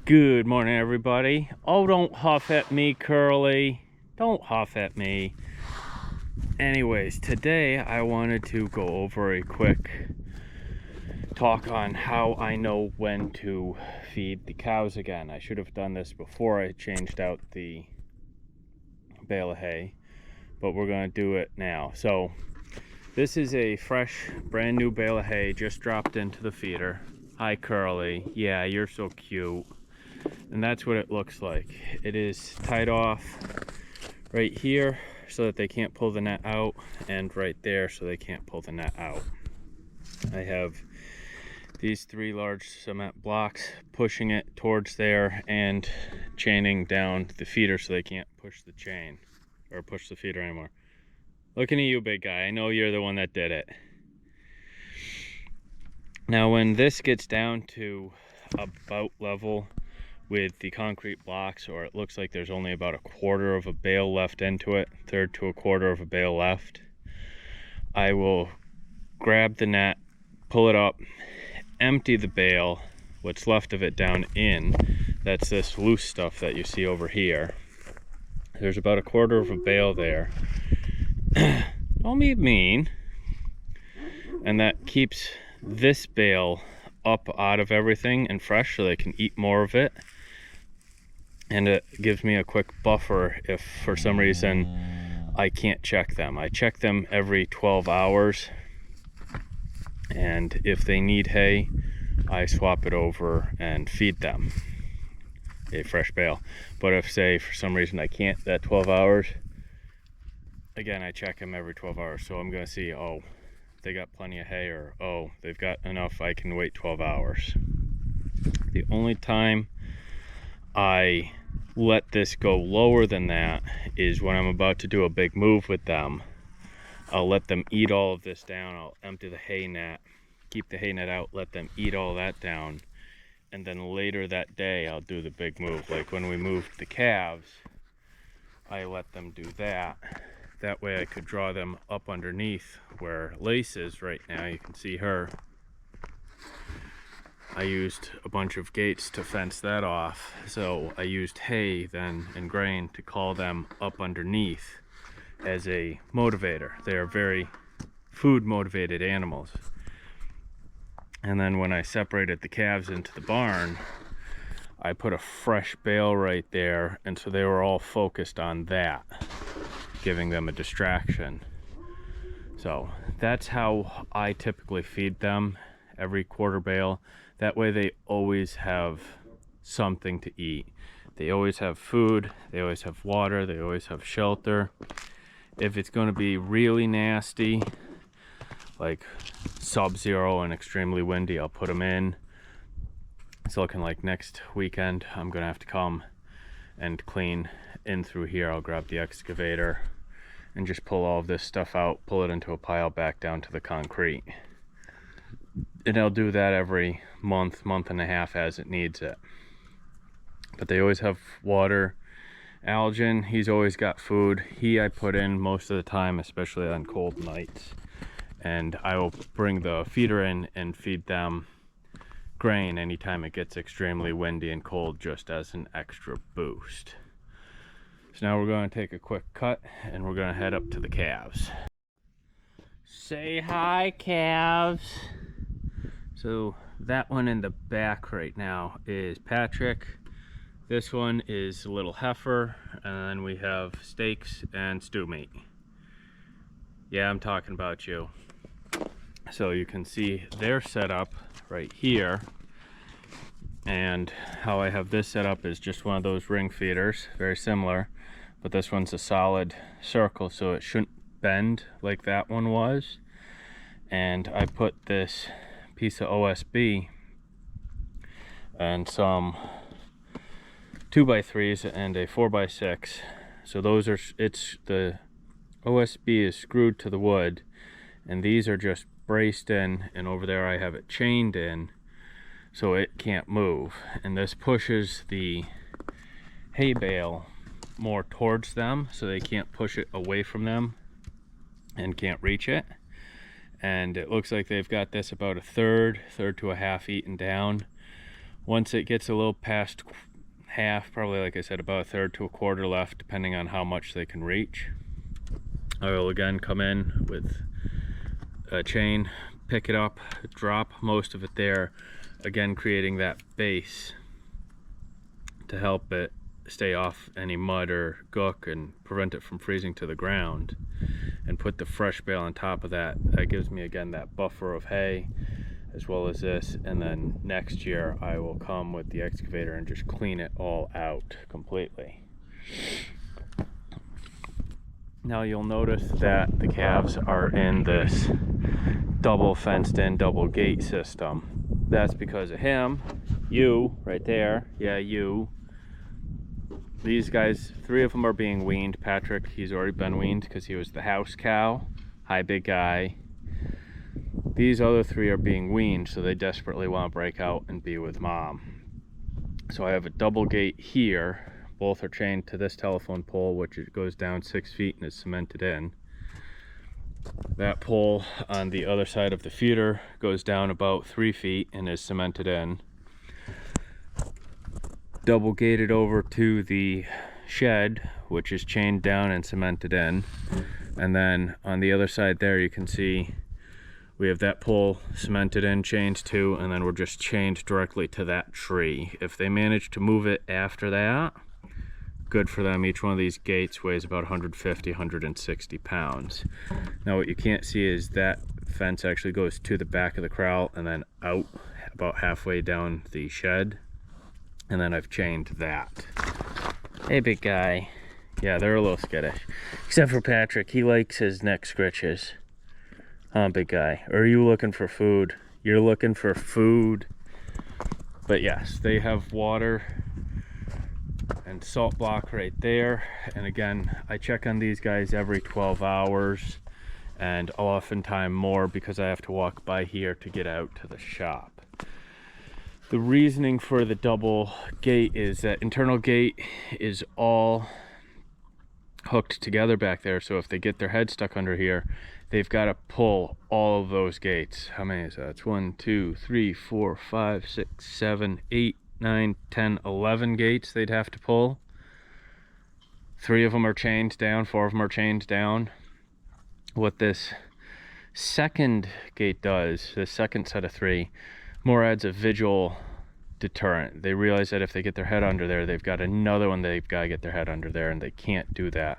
Good morning, everybody. Oh, don't huff at me, Curly. Don't huff at me. Anyways, today I wanted to go over a quick talk on how I know when to feed the cows again. I should have done this before I changed out the bale of hay, but we're going to do it now. So this is a fresh, brand new bale of hay just dropped into the feeder. Hi, Curly. Yeah, you're so cute. And that's what it looks like. It is tied off right here so that they can't pull the net out, and right there so they can't pull the net out. I have these 3 large cement blocks pushing it towards there and chaining down the feeder so they can't push the chain or push the feeder anymore. Looking at you, big guy. I know you're the one that did it. Now when this gets down to about level with the concrete blocks, or it looks like there's only about 1/4 of a bale left into it, 1/3 to 1/4 of a bale left, I will grab the net, pull it up, empty the bale, what's left of it down in. That's this loose stuff that you see over here. There's about 1/4 of a bale there. Don't be mean. And that keeps this bale up out of everything and fresh so they can eat more of it. And it gives me a quick buffer if for some reason I can't check them. I check them every 12 hours. And if they need hay, I swap it over and feed them a fresh bale. But if, say, for some reason I can't that 12 hours, again, I check them every 12 hours. So I'm going to see, oh, they got plenty of hay, or oh, they've got enough, I can wait 12 hours. The only time I let this go lower than that is when I'm about to do a big move with them. I'll let them eat all of this down. I'll empty the hay net, keep the hay net out, let them eat all that down, and then later that day I'll do the big move. Like when we moved the calves, I let them do that. That way I could draw them up underneath where Lace is right now. You can see her. I used a bunch of gates to fence that off. So I used hay then and grain to call them up underneath as a motivator. They are very food motivated animals. And then when I separated the calves into the barn, I put a fresh bale right there, and so they were all focused on that, giving them a distraction. So that's how I typically feed them, every 1/4 bale. That way they always have something to eat. They always have food, they always have water, they always have shelter. If it's going to be really nasty, like sub-zero and extremely windy, I'll put them in. It's looking like next weekend I'm going to have to come and clean in through here. I'll grab the excavator and just pull all of this stuff out, pull it into a pile back down to the concrete. And I'll do that every month, month and a half as it needs it. But they always have water. Algin, he's always got food. I put in most of the time, especially on cold nights. And I will bring the feeder in and feed them grain anytime it gets extremely windy and cold, just as an extra boost. So now we're going to take a quick cut and we're going to head up to the calves. Say hi, calves. So that one in the back right now is Patrick. This one is a little heifer, and then we have steaks and stew meat. Yeah, I'm talking about you. So you can see their setup right here, and how I have this set up is just one of those ring feeders, very similar, but this one's a solid circle, so it shouldn't bend like that one was. And I put this piece of OSB and some 2x3s and a 4x6. So those are, the OSB is screwed to the wood, and these are just braced in, and over there I have it chained in so it can't move. And this pushes the hay bale more towards them so they can't push it away from them and can't reach it. And it looks like they've got this about 1/3 to 1/2 eaten down. Once it gets a little past half, probably like I said, about a third to a quarter left, depending on how much they can reach, I will again come in with a chain, pick it up, drop most of it there, again creating that base to help it stay off any mud or gook and prevent it from freezing to the ground, and put the fresh bale on top of that. That gives me again that buffer of hay as well as this, and then next year I will come with the excavator and just clean it all out completely. Now you'll notice that the calves are in this double fenced in double gate system. That's because of him, you right there, yeah, you. These guys, 3 of them are being weaned. Patrick, he's already been weaned because he was the house cow. Hi, big guy. These other 3 are being weaned, so they desperately want to break out and be with mom. So I have a double gate here. Both are chained to this telephone pole, which goes down 6 feet and is cemented in. That pole on the other side of the feeder goes down about 3 feet and is cemented in. Double gated over to the shed, which is chained down and cemented in. And then on the other side there, you can see we have that pole cemented in, chained to, and then we're just chained directly to that tree. If they manage to move it after that, good for them. Each one of these gates weighs about 150, 160 pounds. Now what you can't see is that fence actually goes to the back of the corral and then out about halfway down the shed. And then I've chained that. Hey, big guy. Yeah, they're a little skittish. Except for Patrick, he likes his neck scritches. Huh, big guy? Or are you looking for food? You're looking for food. But yes, they have water and salt block right there. And again, I check on these guys every 12 hours and oftentimes more, because I have to walk by here to get out to the shop. The reasoning for the double gate is that internal gate is all hooked together back there. So if they get their head stuck under here, they've got to pull all of those gates. How many is that? It's 1, 2, 3, 4, 5, 6, 7, 8, 9, 10, 11 gates they'd have to pull. 3 of them are chained down, 4 of them are chained down. What this second gate does, the second set of 3, more adds a visual deterrent. They realize that if they get their head under there, they've got another one they've got to get their head under there, and they can't do that.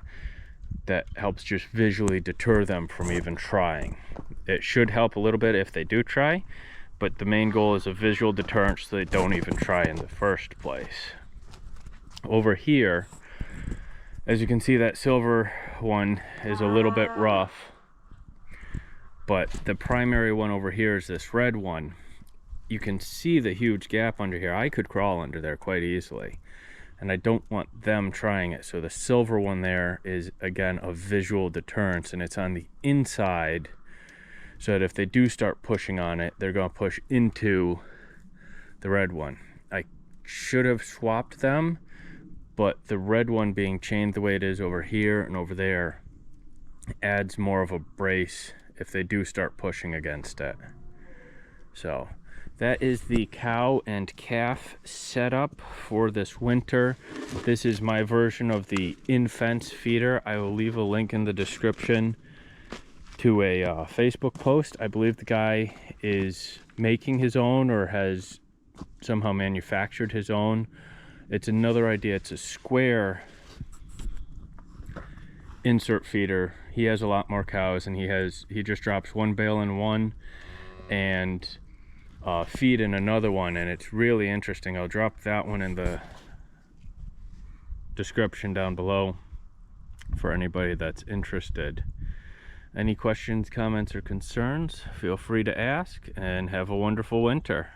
That helps just visually deter them from even trying. It should help a little bit if they do try, but the main goal is a visual deterrent so they don't even try in the first place. Over here, as you can see, that silver one is a little bit rough, but the primary one over here is this red one. You can see the huge gap under here. I could crawl under there quite easily, and I don't want them trying it. So the silver one there is, again, a visual deterrence, and it's on the inside, so that if they do start pushing on it, they're going to push into the red one. I should have swapped them, but the red one being chained the way it is over here and over there adds more of a brace if they do start pushing against it. So that is the cow and calf setup for this winter. This is my version of the in-fence feeder. I will leave a link in the description to a Facebook post. I believe the guy is making his own or has somehow manufactured his own. It's another idea. It's a square insert feeder. He has a lot more cows, and he just drops 1 bale in one and feed in another one, and it's really interesting. I'll drop that one in the description down below for anybody that's interested. Any questions, comments, or concerns, feel free to ask, and have a wonderful winter.